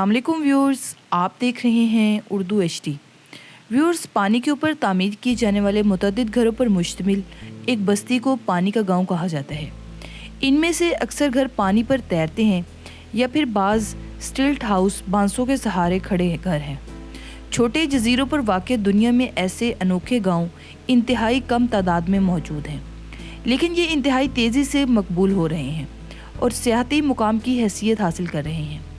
अस्सलाम वालेकुम व्यूअर्स, आप देख रहे हैं उर्दू HD। व्यूअर्स, पानी के ऊपर तामीर किए जाने वाले मुतअद्दिद घरों पर मुश्तमिल एक बस्ती को पानी का गांव कहा जाता है। इनमें से अक्सर घर पानी पर तैरते हैं या फिर बाज़ स्टिल्ट हाउस बांसों के सहारे खड़े घर हैं। छोटे जजीरों पर वाक़ दुनिया में ऐसे अनोखे गांव इंतहाई कम तादाद में मौजूद हैं, लेकिन ये इंतहाई तेज़ी से मकबूल हो रहे हैं और सियाहती मुकाम की हैसियत हासिल कर रहे हैं।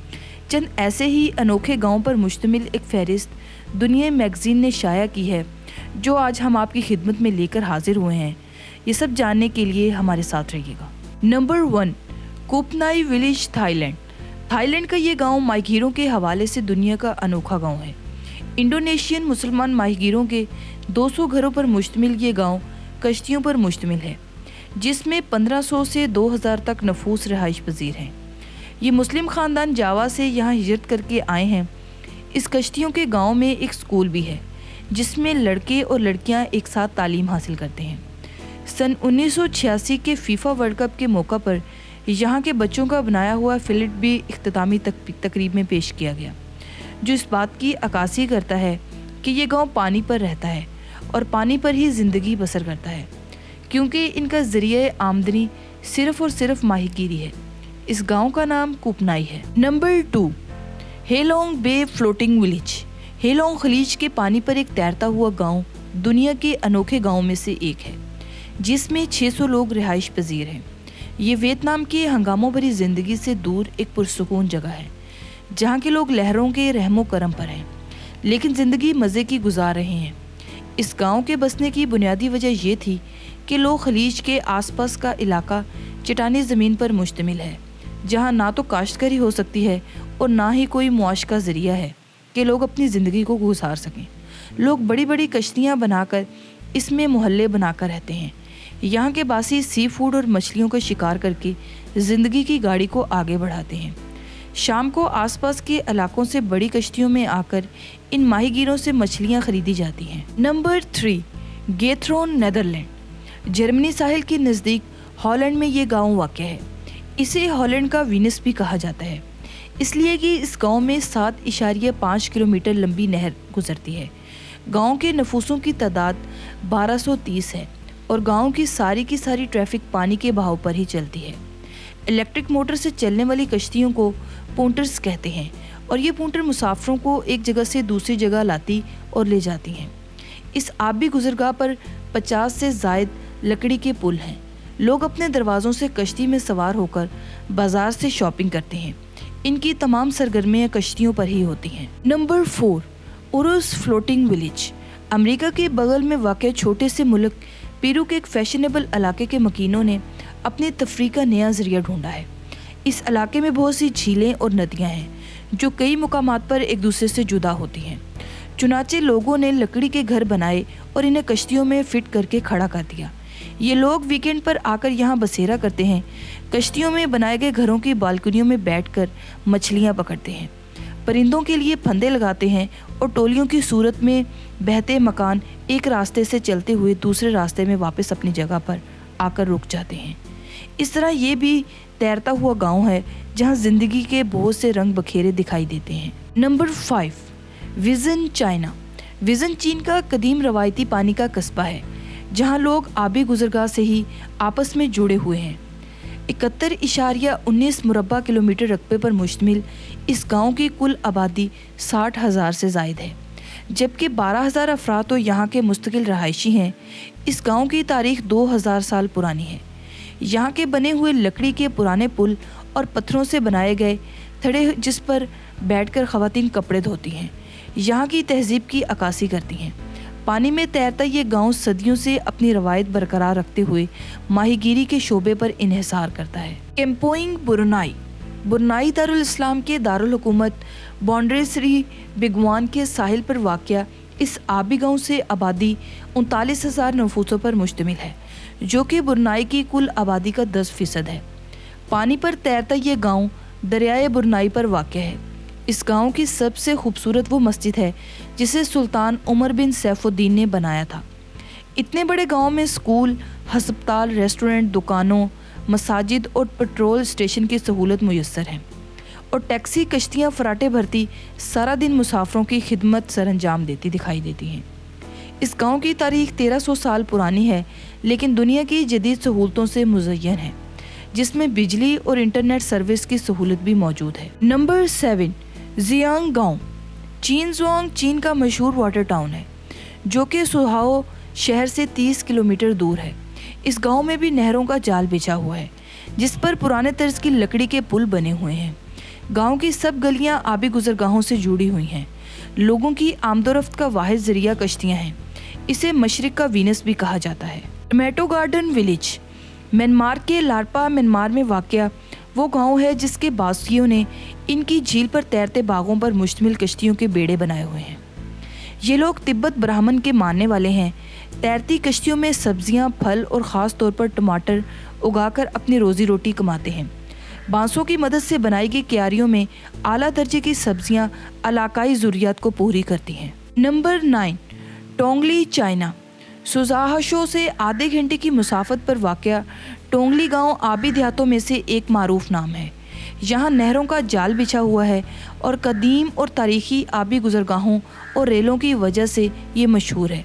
चंद ऐसे ही अनोखे गांवों पर मुश्तमिल एक फ़हरिस्त दुनिया मैगज़ीन ने शाया की है, जो आज हम आपकी खिदमत में लेकर हाजिर हुए हैं। ये सब जानने के लिए हमारे साथ रहिएगा। Number 1, Koh Panyee village, Thailand. Thailand का ये गांव माहीगीरों के हवाले से दुनिया का अनोखा गांव है। इंडोनेशियन मुसलमान माहीगीरों के 200 घरों पर मुश्तमिल ये गांव कश्तियों पर मुश्तमिल है, जिसमें 1500 से 2000 तक नफूस रहाइश पजीर हैं। ये मुस्लिम ख़ानदान जावा से यहाँ हिजरत करके आए हैं। इस कश्तियों के गांव में एक स्कूल भी है, जिसमें लड़के और लड़कियां एक साथ तालीम हासिल करते हैं। सन 1986 के फीफा वर्ल्ड कप के मौका पर यहाँ के बच्चों का बनाया हुआ फिल्म भी इख्तितामी तकरीब में पेश किया गया, जो इस बात की अक्कासी करता है कि ये गांव पानी पर रहता है और पानी पर ही ज़िंदगी बसर करता है, क्योंकि इनका ज़रिए आमदनी सिर्फ़ और सिर्फ माहीगीरी है। इस गांव का नाम कोपनाई है। नंबर 2, हेलोंग बे फ्लोटिंग विलेज। हेलोंग खलीज के पानी पर एक तैरता हुआ गांव दुनिया के अनोखे गांवों में से एक है, जिसमें 600 लोग रिहाइश पजीर हैं। ये वियतनाम की हंगामों भरी ज़िंदगी से दूर एक पुरसुकून जगह है, जहाँ के लोग लहरों के रहमो करम पर हैं, लेकिन ज़िंदगी मज़े की गुजार रहे हैं। इस गांव के बसने की बुनियादी वजह ये थी कि लोग खलीज के आसपास का इलाका चट्टानी ज़मीन पर मुश्तमिल है, जहाँ ना तो काश्तकारी हो सकती है और ना ही कोई मुआश का ज़रिया है कि लोग अपनी ज़िंदगी को गुजार सकें। लोग बड़ी बड़ी कश्तियाँ बनाकर इसमें मोहल्ले बनाकर रहते हैं। यहाँ के बासी सी फूड और मछलियों का शिकार करके ज़िंदगी की गाड़ी को आगे बढ़ाते हैं। शाम को आसपास के इलाकों से बड़ी कश्तियों में आकर इन माहीगीरों से मछलियाँ खरीदी जाती हैं। Number 3, Giethoorn, Netherland. जर्मनी साहिल के नज़दीक हॉलैंड में ये गाँव वाक़या है। इसे हॉलैंड का वीनस भी कहा जाता है, इसलिए कि इस गांव में 7.5 किलोमीटर लंबी नहर गुजरती है। गांव के नफूसों की तादाद 1230 है और गांव की सारी ट्रैफिक पानी के बहाव पर ही चलती है। इलेक्ट्रिक मोटर से चलने वाली कश्तियों को पोंटर्स कहते हैं और ये पोंटर मुसाफिरों को एक जगह से दूसरी जगह लाती और ले जाती हैं। इस आबी गुजरगाह पर 50 से ज़ायद लकड़ी के पुल हैं। लोग अपने दरवाज़ों से कश्ती में सवार होकर बाज़ार से शॉपिंग करते हैं। इनकी तमाम सरगर्मियाँ कश्तियों पर ही होती हैं। Number 4, Urs floating village. America के बगल में वाक़ छोटे से मुल्क पेरू के एक फैशनेबल इलाके के मकीनों ने अपनी तफरीह का नया ज़रिया ढूंढा है। इस इलाके में बहुत सी झीलें और नदियाँ हैं, जो कई मुकामात पर एक दूसरे से जुदा होती हैं। चुनाचे लोगों ने लकड़ी के घर बनाए और इन्हें कश्तियों में फ़िट करके खड़ा कर दिया। ये लोग वीकेंड पर आकर यहाँ बसेरा करते हैं। कश्तियों में बनाए गए घरों की बालकनियों में बैठकर मछलियाँ पकड़ते हैं, परिंदों के लिए फंदे लगाते हैं और टोलियों की सूरत में बहते मकान एक रास्ते से चलते हुए दूसरे रास्ते में वापस अपनी जगह पर आकर रुक जाते हैं। इस तरह ये भी तैरता हुआ गांव है, जहाँ ज़िंदगी के बहुत से रंग बखेरे दिखाई देते हैं। Number 5, vision, China. विज़न चीन का कदीम रवायती पानी का कस्बा है, जहाँ लोग आबी गुजरगाह से ही आपस में जुड़े हुए हैं। 71.19 मुरब्बा किलोमीटर रकबे पर मुश्तमिल इस गांव की कुल आबादी 60,000 से ज़ायद है, जबकि 12,000 अफराद तो यहाँ के मुस्तकिल रहायशी हैं। इस गांव की तारीख 2000 साल पुरानी है। यहाँ के बने हुए लकड़ी के पुराने पुल और पत्थरों से बनाए गए थड़े, जिस पर बैठकर ख़वातीन कपड़े धोती हैं, यहाँ की तहजीब की अक्कासी करती हैं। पानी में तैरता ये गांव सदियों से अपनी रवायत बरकरार रखते हुए माहीगीरी के शोबे पर इन्हिसार करता है। केम्पोइंग, ब्रुनाई। ब्रुनाई दारुल इस्लाम के दारुल हुकूमत बांडरेसरी बिगवान के साहिल पर वाक़या इस आबी गांव से आबादी 39,000 नफूसों पर मुश्तमिल है, जो कि ब्रुनाई की कुल आबादी का 10% है। पानी पर तैरता ये गांव दरियाए ब्रुनाई पर वाक़या है। इस गांव की सबसे खूबसूरत वो मस्जिद है जिसे सुल्तान उमर बिन सैफुद्दीन ने बनाया था। इतने बड़े गांव में स्कूल, हस्पताल, रेस्टोरेंट, दुकानों, मसाजिद और पेट्रोल स्टेशन की सहूलत मुयस्सर है اور ٹیکسی کشتیاں فراٹے بھرتی سارا دن مسافروں کی خدمت سر انجام دیتی دکھائی دیتی ہیں۔ اس گاؤں کی تاریخ 1300 سال پرانی ہے، لیکن دنیا کی جدید سہولتوں سے مزین ہے، جس میں بجلی اور انٹرنیٹ سروس کی سہولت بھی موجود ہے۔ نمبر 7، زیانگ گاؤں۔ چین چین کا مشہور واٹر ٹاؤن ہے، جو کہ سوہاؤ شہر سے 30 کلومیٹر دور ہے۔ اس گاؤں میں بھی نہروں کا جال بچھا ہوا ہے، جس پر پرانے طرز کی لکڑی کے پل بنے ہوئے ہیں۔ گاؤں کی سب گلیاں آبی گزرگاہوں سے جڑی ہوئی ہیں۔ لوگوں کی آمد و رفت کا واحد ذریعہ کشتیاں ہیں۔ اسے مشرق کا وینس بھی کہا جاتا ہے۔ ٹمیٹو گارڈن ولیج میانمار کے لارپا میانمار میں واقع وہ گاؤں ہے جس کے باسیوں نے ان کی جھیل پر تیرتے باغوں پر مشتمل کشتیوں کے بیڑے بنائے ہوئے ہیں۔ یہ لوگ تبت برہمن کے ماننے والے ہیں۔ تیرتی کشتیوں میں سبزیاں، پھل اور خاص طور پر ٹماٹر اگا کر اپنی روزی روٹی کماتے ہیں۔ بانسوں کی مدد سے بنائی گئی کیاریوں میں اعلیٰ درجے کی سبزیاں علاقائی ضروریات کو پوری کرتی ہیں۔ Number 9، ٹونگلی China. سوزاہشو سے آدھے گھنٹے کی مسافت پر واقع ٹونگلی گاؤں آبی دیہاتوں میں سے ایک معروف نام ہے۔ یہاں نہروں کا جال بچھا ہوا ہے اور قدیم اور تاریخی آبی گزرگاہوں اور ریلوں کی وجہ سے یہ مشہور ہے۔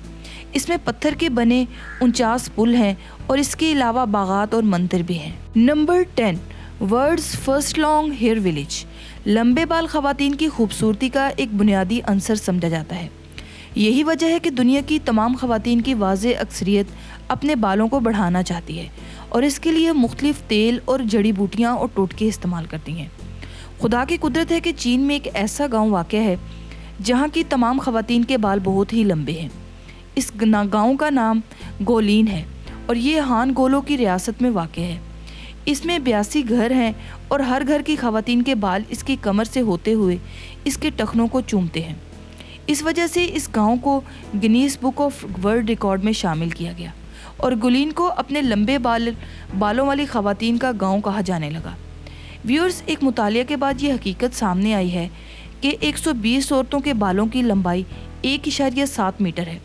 اس میں پتھر کے بنے 49 پل ہیں اور اس کے علاوہ باغات اور مندر بھی ہیں۔ Number 10، world's first long hair village. لمبے بال خواتین کی خوبصورتی کا ایک بنیادی عنصر سمجھا جاتا ہے۔ یہی وجہ ہے کہ دنیا کی تمام خواتین کی واضح اکثریت اپنے بالوں کو بڑھانا چاہتی ہے اور اس کے لیے مختلف تیل اور جڑی بوٹیاں اور ٹوٹکے استعمال کرتی ہیں۔ خدا کی قدرت ہے کہ چین میں ایک ایسا گاؤں واقع ہے جہاں کی تمام خواتین کے بال بہت ہی لمبے ہیں۔ اس گاؤں کا نام گولین ہے اور یہ ہان گولو کی ریاست میں واقع ہے۔ اس میں 82 گھر ہیں اور ہر گھر کی خواتین کے بال اس کی کمر سے ہوتے ہوئے اس کے ٹخنوں کو چومتے ہیں۔ اس وجہ سے اس گاؤں کو Guinness book of world record میں شامل کیا گیا اور گولین کو اپنے لمبے بالوں والی خواتین کا گاؤں کہا جانے لگا۔ ویورز، ایک مطالعہ کے بعد یہ حقیقت سامنے آئی ہے کہ 120 عورتوں کے بالوں کی لمبائی 1.7 میٹر ہے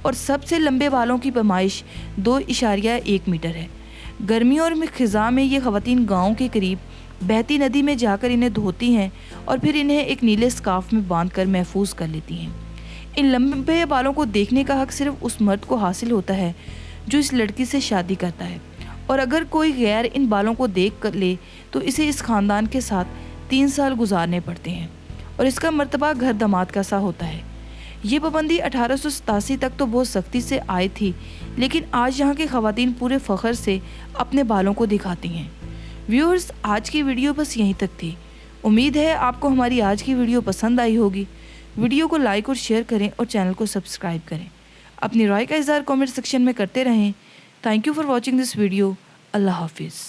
اور سب سے لمبے بالوں کی پیمائش 2.1 میٹر ہے۔ گرمیوں اور خزاں میں یہ خواتین گاؤں کے قریب بہتی ندی میں جا کر انہیں دھوتی ہیں اور پھر انہیں ایک نیلے اسکارف میں باندھ کر محفوظ کر لیتی ہیں۔ ان لمبے بالوں کو دیکھنے کا حق صرف اس مرد کو حاصل ہوتا ہے جو اس لڑکی سے شادی کرتا ہے، اور اگر کوئی غیر ان بالوں کو دیکھ کر لے تو اسے اس خاندان کے ساتھ 3 سال گزارنے پڑتے ہیں اور اس کا مرتبہ گھر داماد کا سا ہوتا ہے۔ یہ پابندی 1887 تک تو بہت سختی سے آئی تھی، لیکن آج یہاں کی خواتین پورے فخر سے اپنے بالوں کو دکھاتی ہیں۔ ویورز، آج کی ویڈیو بس یہیں تک تھی۔ امید ہے آپ کو ہماری آج کی ویڈیو پسند آئی ہوگی۔ ویڈیو کو لائک اور شیئر کریں اور چینل کو سبسکرائب کریں۔ اپنی رائے کا اظہار کامنٹ سیکشن میں کرتے رہیں۔ Thank you for watching this video. اللہ حافظ۔